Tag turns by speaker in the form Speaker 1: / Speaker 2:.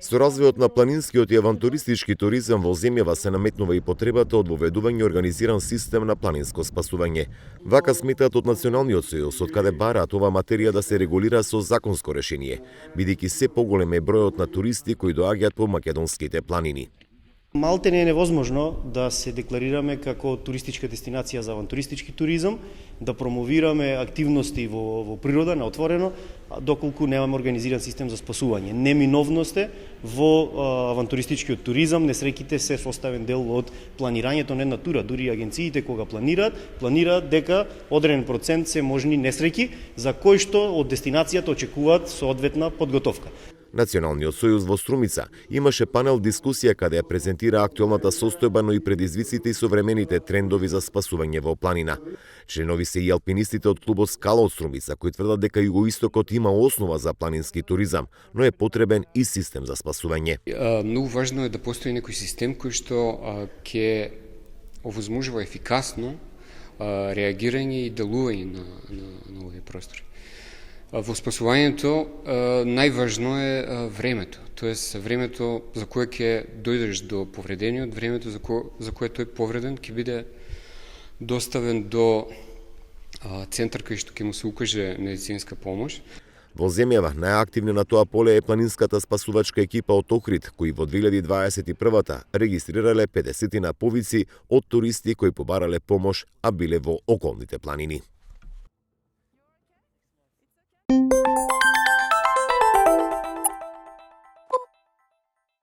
Speaker 1: Со развојот на планинскиот и авантуристички туризам во земјава се наметнува и потребата од воведување организиран систем на планинско спасување. Вака сметаат од Националниот сојуз, од каде бараат ова материја да се регулира со законско решение, бидејќи се поголем е бројот на туристи кои доаѓаат по македонските планини.
Speaker 2: Малте не е невозможно да се декларираме како туристичка дестинација за авантуристички туризам, да промовираме активности во природа, на отворено, доколку немаме организиран систем за спасување. Неминовност е во авантуристичкиот туризам, несреќите се составен дел од планирањето на една тура. Дури агенциите кога планираат дека одреден процент се можни несреќи за кои што од дестинацијата очекуваат соодветна подготовка.
Speaker 1: Националниот сојуз во Струмица имаше панел дискусија каде ја презентира актуелната состојба, но и предизвиците и современите трендови за спасување во планина. Членови се и алпинистите од клубот Скала од Струмица, кои тврдат дека Југоистокот има основа за планински туризам, но е потребен и систем за спасување.
Speaker 3: Многу важно е да постои некој систем кој што ќе овозможува ефикасно реагирање и делување на овие простори. Во спасувањето најважно е времето, тоест времето за кое ќе дојдеш до повредениот, времето за кое тој повреден ќе биде доставен до центар кај што ќе му се укаже медицинска помош.
Speaker 1: Во земјава најактивни на тоа поле е планинската спасувачка екипа од Охрид, кои во 2021 регистрирале 50 повици од туристи кои побарале помош, а биле во околните планини.